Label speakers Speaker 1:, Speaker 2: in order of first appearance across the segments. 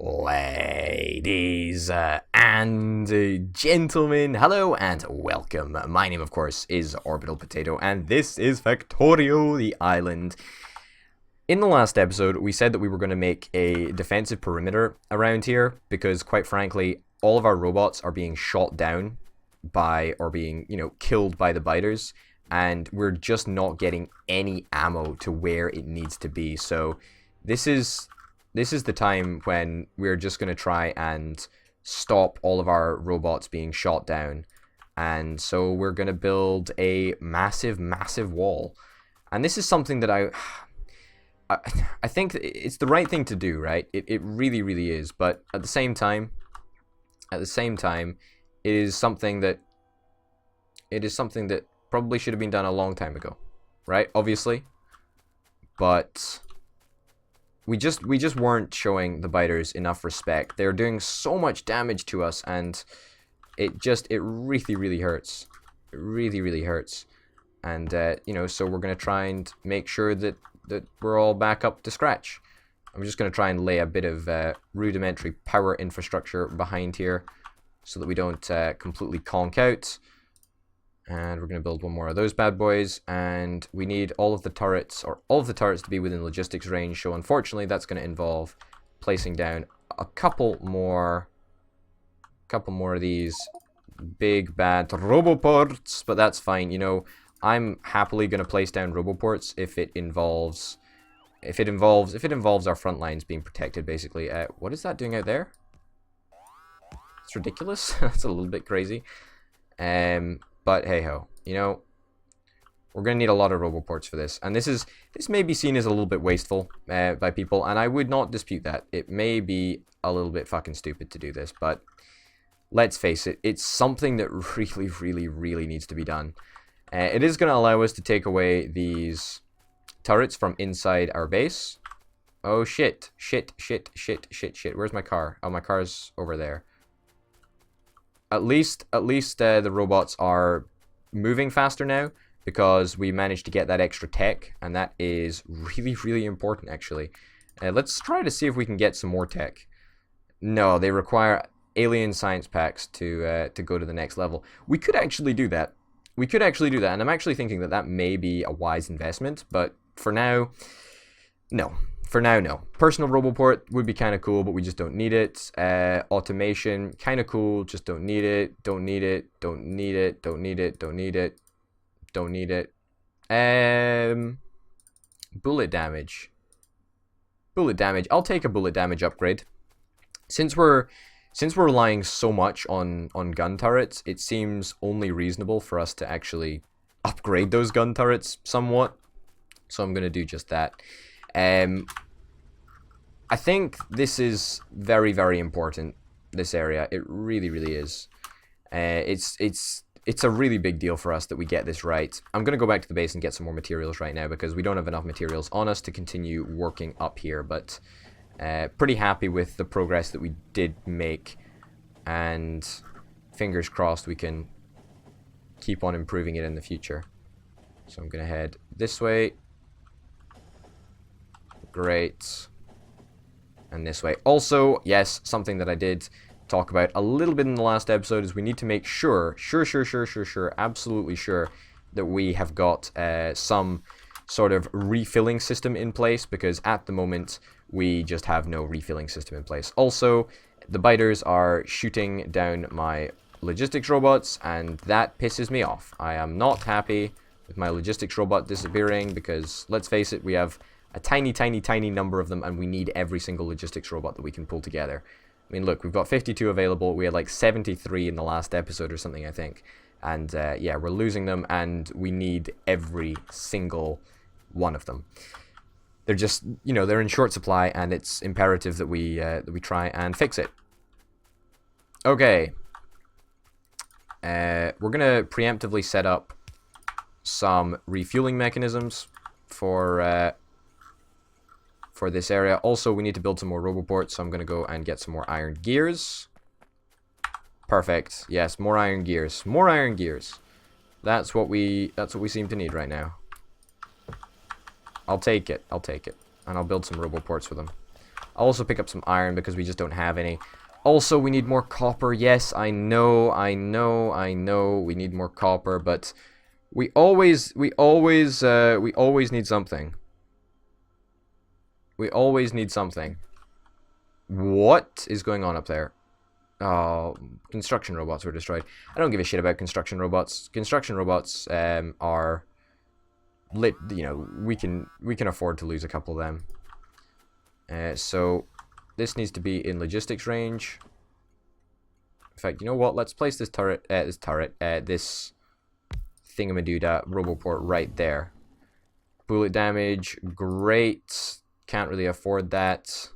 Speaker 1: Ladies and gentlemen, hello and welcome. My name, of course, is Orbital Potato, and this is Factorio, the island. In the last episode, we said that we were going to make a defensive perimeter around here, because, quite frankly, all of our robots are being shot down by, or being, killed by the biters, and we're just not getting any ammo to where it needs to be. So, this is the time when we're just going to try and stop all of our robots being shot down. And so we're going to build a massive wall. And this is something that I think it's the right thing to do, right? It really is. But at the same time, it is something that probably should have been done a long time ago, right? Obviously. But we just weren't showing the biters enough respect. They're doing so much damage to us, and it really hurts. It really hurts. And so we're gonna try and make sure that we're all back up to scratch. I'm just gonna try and lay a bit of rudimentary power infrastructure behind here, so that we don't completely conk out. And we're going to build one more of those bad boys, and we need all of the turrets to be within logistics range, so unfortunately that's going to involve placing down a couple more of these big bad roboports, but that's fine. I'm happily going to place down roboports if it involves our front lines being protected, basically. What is that doing out there? It's ridiculous. That's a little bit crazy. But hey ho, we're gonna need a lot of roboports for this, and this may be seen as a little bit wasteful by people, and I would not dispute that. It may be a little bit fucking stupid to do this, but let's face it, it's something that really needs to be done. It is gonna allow us to take away these turrets from inside our base. Oh shit! Where's my car? Oh, my car's over there. At least the robots are moving faster now, because we managed to get that extra tech, and that is really important, actually. Let's try to see if we can get some more tech. No, they require alien science packs to go to the next level. We could actually do that. And I'm actually thinking that may be a wise investment, but for now, no. For now, no. Personal roboport would be kind of cool, but we just don't need it. Automation, kind of cool, just don't need it. Don't need it. Bullet damage. I'll take a bullet damage upgrade. Since we're relying so much on gun turrets, it seems only reasonable for us to actually upgrade those gun turrets somewhat. So I'm going to do just that. I think this is very important, this area. It really is. It's a really big deal for us that we get this right. I'm going to go back to the base and get some more materials right now, because we don't have enough materials on us to continue working up here, but pretty happy with the progress that we did make, and fingers crossed we can keep on improving it in the future. So I'm going to head this way. Great. And this way. Also, yes, something that I did talk about a little bit in the last episode is we need to make sure, absolutely sure, that we have got some sort of refilling system in place, because at the moment we just have no refilling system in place. Also, the biters are shooting down my logistics robots, and that pisses me off. I am not happy with my logistics robot disappearing, because let's face it, we have a tiny number of them, and we need every single logistics robot that we can pull together. I mean, look, we've got 52 available. We had like 73 in the last episode or something, I think. And yeah, we're losing them, and we need every single one of them. They're just, they're in short supply, and it's imperative that we try and fix it. Okay. We're gonna preemptively set up some refueling mechanisms for this area. Also, we need to build some more roboports, so I'm going to go and get some more iron gears. Perfect. Yes, more iron gears. That's what we seem to need right now. I'll take it. And I'll build some roboports for them. I'll also pick up some iron because we just don't have any. Also, we need more copper. Yes, I know. We need more copper, but we always need something. We always need something. What is going on up there? Oh, construction robots were destroyed. I don't give a shit about construction robots. Construction robots are lit. You know, we can afford to lose a couple of them. So this needs to be in logistics range. In fact, you know what? Let's place this this thingamadoodah roboport right there. Bullet damage, great. Can't really afford that.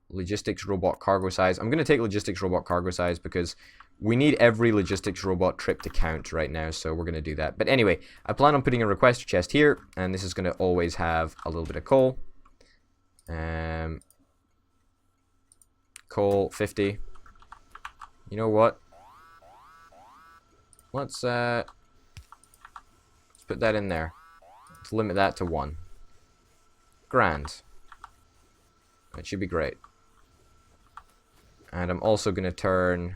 Speaker 1: Logistics robot cargo size. I'm going to take logistics robot cargo size because we need every logistics robot trip to count right now, so we're going to do that. But anyway, I plan on putting a requester chest here, and this is going to always have a little bit of coal. Coal 50. You know what? Let's put that in there. Let's limit that to 1. Grand. That should be great. And I'm also going to turn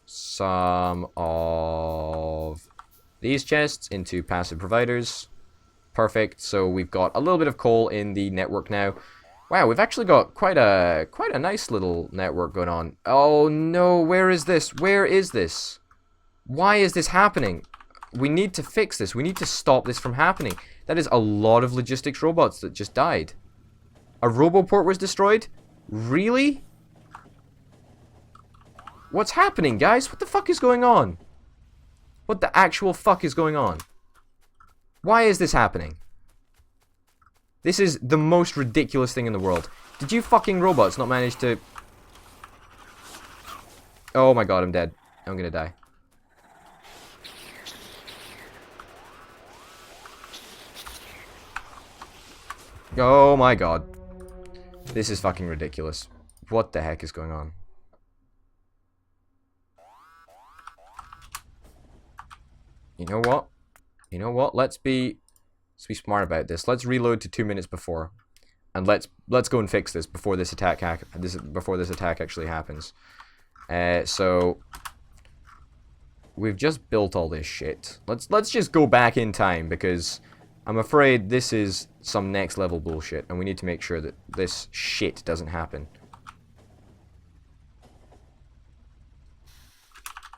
Speaker 1: some of these chests into passive providers. Perfect. So we've got a little bit of coal in the network now. Wow, we've actually got quite a nice little network going on. Oh no, where is this? Where is this? Why is this happening? We need to fix this. We need to stop this from happening. That is a lot of logistics robots that just died. A roboport was destroyed? Really? What's happening, guys? What the fuck is going on? What the actual fuck is going on? Why is this happening? This is the most ridiculous thing in the world. Did you fucking robots not manage to... Oh my god, I'm dead. I'm gonna die. Oh my god. This is fucking ridiculous. What the heck is going on? You know what? You know what? Let's be smart about this. Let's reload to 2 minutes before, and let's go and fix this before this attack actually happens. So we've just built all this shit. Let's just go back in time because I'm afraid this is some next level bullshit, and we need to make sure that this shit doesn't happen.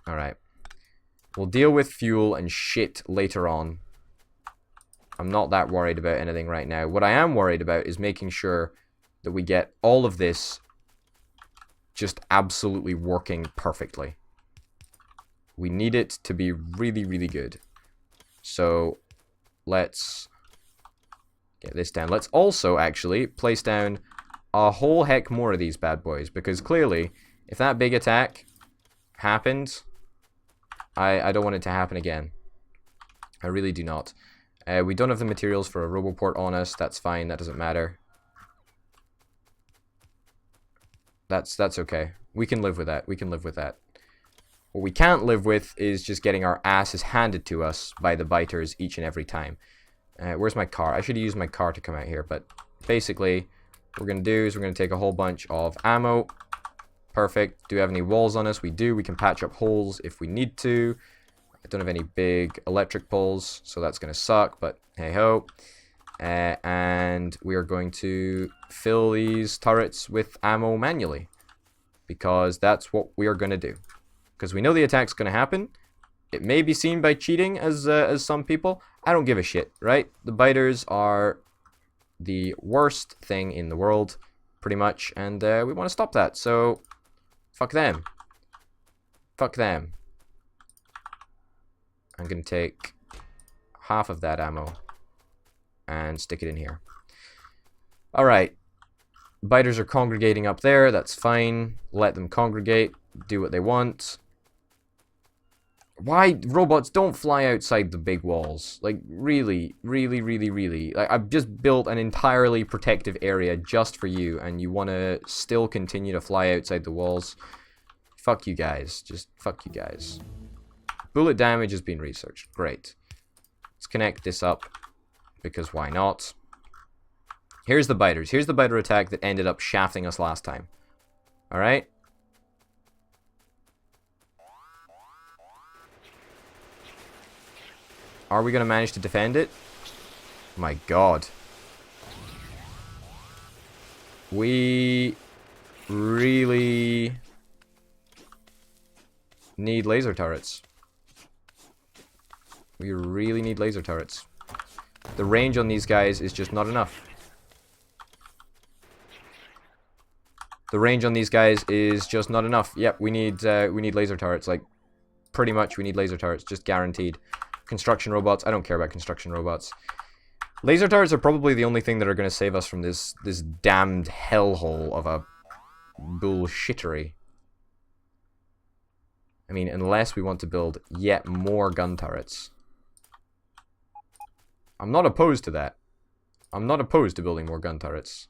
Speaker 1: Alright. We'll deal with fuel and shit later on. I'm not that worried about anything right now. What I am worried about is making sure that we get all of this just absolutely working perfectly. We need it to be really, really good. So let's get this down. Let's also actually place down a whole heck more of these bad boys, because clearly if that big attack happened, I don't want it to happen again. I really do not. We don't have the materials for a roboport on us. That's fine. That doesn't matter. That's okay. We can live with that. We can live with that. What we can't live with is just getting our asses handed to us by the biters each and every time. Where's my car? I should use my car to come out here, but basically what we're going to do is we're going to take a whole bunch of ammo. Perfect. Do we have any walls on us? We do. We can patch up holes if we need to. I don't have any big electric poles, so that's going to suck, but hey-ho. And we are going to fill these turrets with ammo manually, because that's what we are going to do. Because we know the attack's going to happen. It may be seen by cheating as some people. I don't give a shit, right? The biters are the worst thing in the world, pretty much, and we want to stop that, so fuck them. Fuck them. I'm going to take half of that ammo and stick it in here. Alright. Biters are congregating up there. That's fine. Let them congregate. Do what they want. Why, robots, don't fly outside the big walls. Like, really, really, really, really. Like, I've just built an entirely protective area just for you, and you want to still continue to fly outside the walls. Fuck you guys. Just fuck you guys. Bullet damage has been researched. Great. Let's connect this up, because why not? Here's the biters. Here's the biter attack that ended up shafting us last time. Alright? Are we going to manage to defend it? My god. We really need laser turrets. We really need laser turrets. The range on these guys is just not enough. The range on these guys is just not enough. Yep, we need laser turrets. Like, pretty much we need laser turrets, just guaranteed. Construction robots. I don't care about construction robots. Laser turrets are probably the only thing that are going to save us from this damned hellhole of a bullshittery. I mean, unless we want to build yet more gun turrets. I'm not opposed to that. I'm not opposed to building more gun turrets.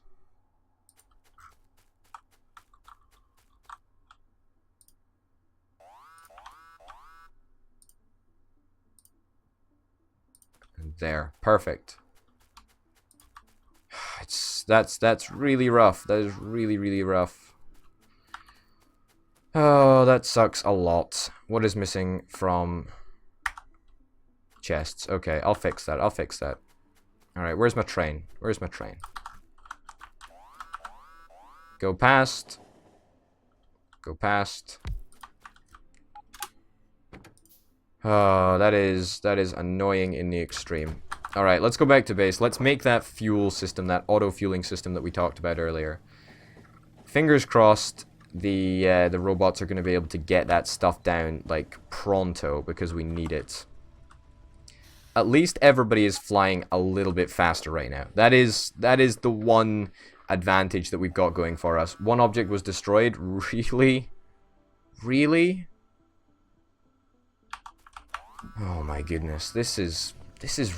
Speaker 1: And there. Perfect. That's really rough. That is really, really rough. Oh, that sucks a lot. What is missing from chests? Okay, I'll fix that. I'll fix that. Alright, where's my train? Where's my train? Go past. Go past. Oh, that is annoying in the extreme. Alright, let's go back to base. Let's make that fuel system, that auto-fueling system that we talked about earlier. Fingers crossed the robots are going to be able to get that stuff down, like, pronto, because we need it. At least everybody is flying a little bit faster right now. That is the one advantage that we've got going for us. One object was destroyed. Really? Really? Oh my goodness. This is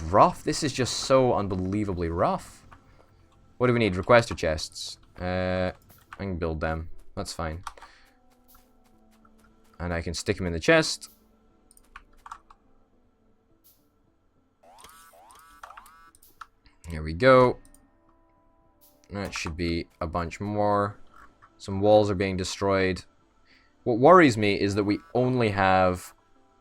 Speaker 1: rough. This is just so unbelievably rough. What do we need? Requester chests. I can build them. That's fine. And I can stick them in the chest. Here we go. That should be a bunch more. Some walls are being destroyed. What worries me is that we only have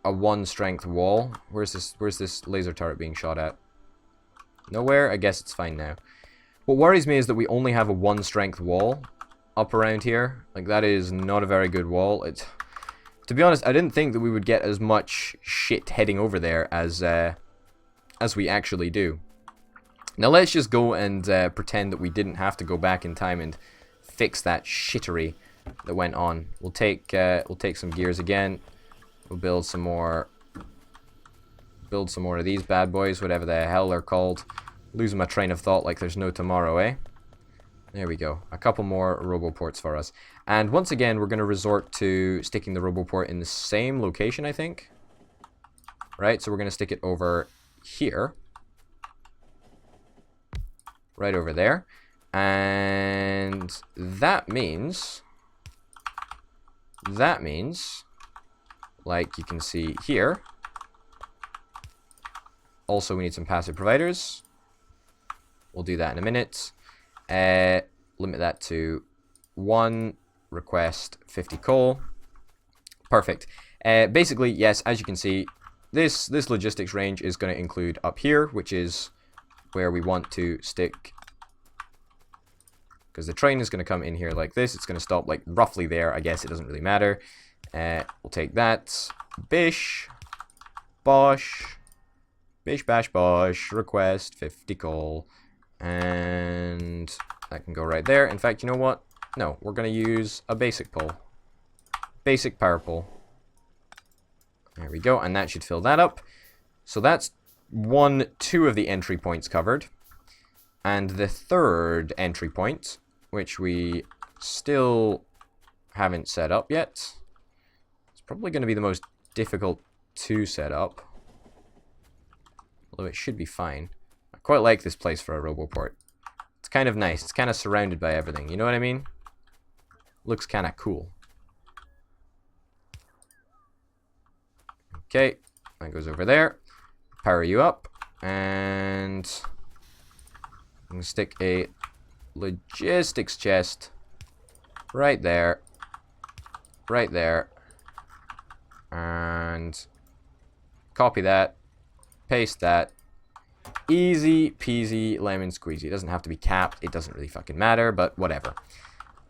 Speaker 1: a 1 strength wall. Where's this laser turret being shot at? Nowhere? I guess it's fine now. What worries me is that we only have a 1 strength wall up around here. Like, that is not a very good wall. To be honest, I didn't think that we would get as much shit heading over there as we actually do. Now let's just go and pretend that we didn't have to go back in time and fix that shittery that went on. We'll take some gears again. We'll build some more of these bad boys, whatever the hell they're called. Losing my train of thought like there's no tomorrow, eh? There we go. A couple more roboports for us. And once again, we're going to resort to sticking the roboport in the same location, I think. Right, so we're going to stick it over here. Right over there. And that means, like you can see here, also we need some passive providers. We'll do that in a minute. Limit that to 1, request 50 coal. Perfect. Basically, yes, as you can see, this logistics range is going to include up here, which is where we want to stick, because the train is going to come in here like this. It's going to stop like roughly there. I guess it doesn't really matter. We'll take that. Bish, bosh, bish, bash, bosh, request 50 coal. And that can go right there. In fact, you know what? No, we're going to use a basic pole. Basic power pole. There we go, and that should fill that up. So that's 2 of the entry points covered. And the third entry point, which we still haven't set up yet. It's probably going to be the most difficult to set up. Although it should be fine. I quite like this place for a roboport. It's kind of nice. It's kind of surrounded by everything. You know what I mean? Looks kind of cool. Okay. That goes over there. Power you up. And I'm going to stick a logistics chest right there. Right there. And copy that. Paste that. Easy peasy lemon squeezy. It doesn't have to be capped. It doesn't really fucking matter, but whatever.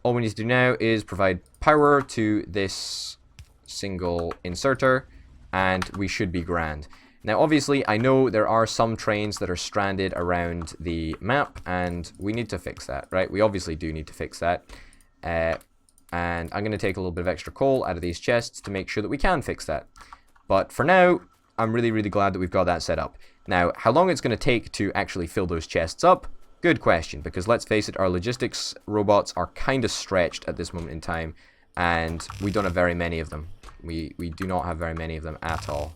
Speaker 1: All we need to do now is provide power to this single inserter, and we should be grand. Now, obviously, I know there are some trains that are stranded around the map, and we need to fix that, right? We obviously do need to fix that. And I'm going to take a little bit of extra coal out of these chests to make sure that we can fix that. But for now, I'm really, really glad that we've got that set up. Now, how long it's going to take to actually fill those chests up? Good question, because let's face it, our logistics robots are kind of stretched at this moment in time, and we don't have very many of them. We do not have very many of them at all.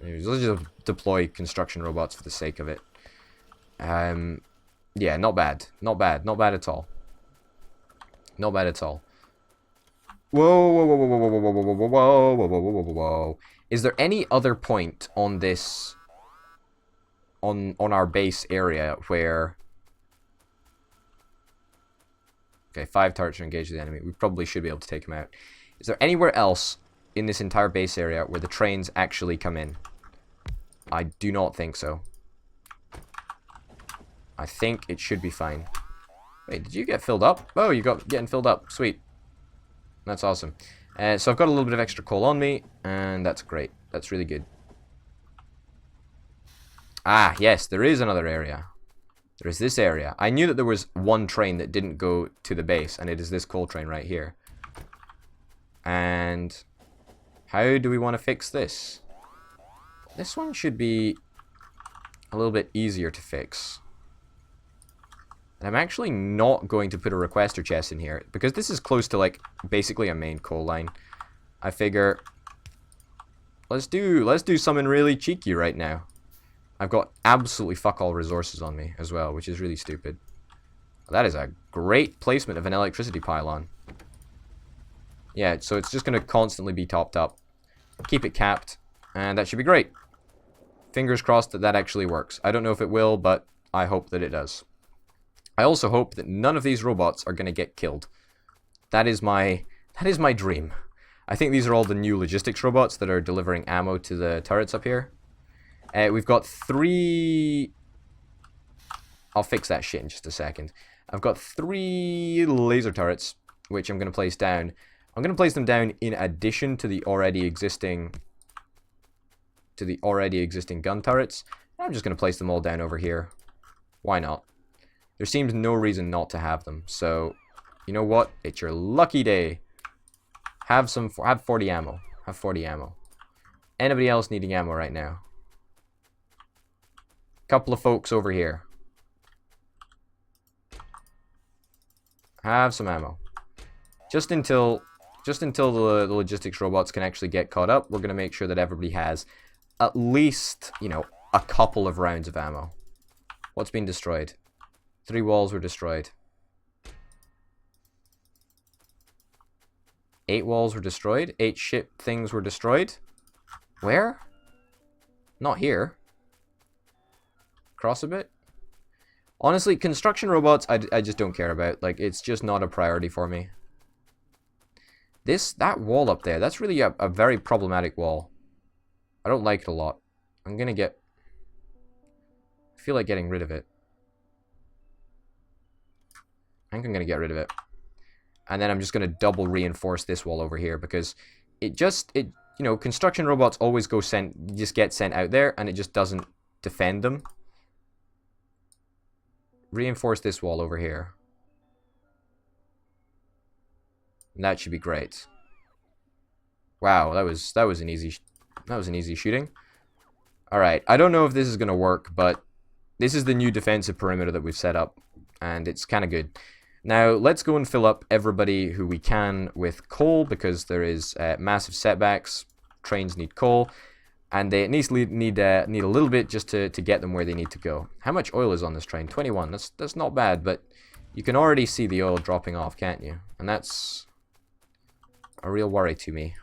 Speaker 1: Let's just deploy construction robots for the sake of it. Yeah, not bad. Not bad. Not bad at all. Not bad at all. Whoa, whoa, whoa, whoa, whoa, whoa, whoa, whoa, whoa, whoa, whoa, whoa, whoa, whoa, whoa. Is there any other point on this, on our base area where... Okay, 5 turrets are engaged with the enemy. We probably should be able to take them out. Is there anywhere else in this entire base area where the trains actually come in? I do not think so. I think it should be fine. Wait, did you get filled up? Oh, you got getting filled up. Sweet. That's awesome. So I've got a little bit of extra coal on me, and that's great. That's really good. Ah, yes, there is another area. There is this area. I knew that there was one train that didn't go to the base, and it is this coal train right here. And how do we want to fix this? This one should be a little bit easier to fix. And I'm actually not going to put a requester chest in here, because this is close to, like, basically a main coal line. I figure, let's do something really cheeky right now. I've got absolutely fuck all resources on me as well, which is really stupid. That is a great placement of an electricity pylon. Yeah, so it's just going to constantly be topped up. Keep it capped, and that should be great. Fingers crossed that that actually works. I don't know if it will, but I hope that it does. I also hope that none of these robots are going to get killed. That is my dream. I think these are all the new logistics robots that are delivering ammo to the turrets up here. We've got 3... I'll fix that shit in just a second. I've got 3 laser turrets, which I'm going to place down. I'm going to place them down in addition to the already existing gun turrets. I'm just going to place them all down over here. Why not? There seems no reason not to have them. So, you know what? It's your lucky day. Have 40 ammo. Have 40 ammo. Anybody else needing ammo right now? Couple of folks over here. Have some ammo. Just until the logistics robots can actually get caught up, we're going to make sure that everybody has at least, you know, a couple of rounds of ammo. What's been destroyed? 3 walls were destroyed. 8 walls were destroyed. 8 ship things were destroyed. Where? Not here. Cross a bit. Honestly, construction robots, I just don't care about. Like, it's just not a priority for me. That wall up there, that's really a very problematic wall. I don't like it a lot. I feel like getting rid of it. I think I'm going to get rid of it. And then I'm just going to double reinforce this wall over here, because you know, construction robots always just get sent out there, and it just doesn't defend them. Reinforce this wall over here. And that should be great. Wow, that was an easy shooting. All right, I don't know if this is going to work, but this is the new defensive perimeter that we've set up, and it's kind of good. Now, let's go and fill up everybody who we can with coal, because there is massive setbacks. Trains need coal, and they at least need a little bit just to get them where they need to go. How much oil is on this train? 21. That's not bad, but you can already see the oil dropping off, can't you? And that's a real worry to me,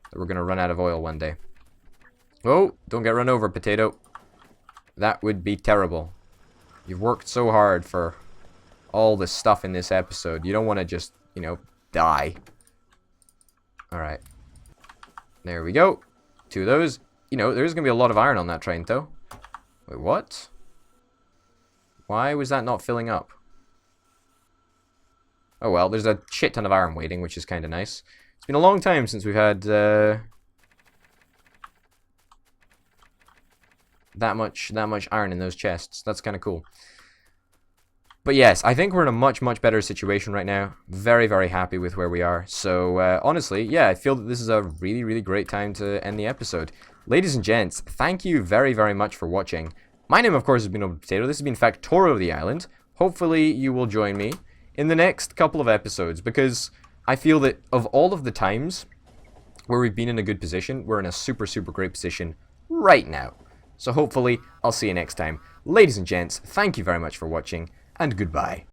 Speaker 1: that we're going to run out of oil one day. Oh, don't get run over, potato. That would be terrible. You've worked so hard for all this stuff in this episode. You don't want to just, you know, die. Alright. There we go. 2 of those. You know, there's going to be a lot of iron on that train, though. Wait, what? Why was that not filling up? Oh well, there's a shit ton of iron waiting, which is kind of nice. It's been a long time since we've had that much iron in those chests. That's kind of cool. But yes, I think we're in a much better situation right now. Very, very happy with where we are. So honestly, yeah, I feel that this is a really great time to end the episode. Ladies and gents, thank you very much for watching. My name, of course, has been Old Potato. This has been Factorio the Island. Hopefully, you will join me in the next couple of episodes, because I feel that of all of the times where we've been in a good position, we're in a super great position right now. So hopefully, I'll see you next time. Ladies and gents, thank you very much for watching, and goodbye.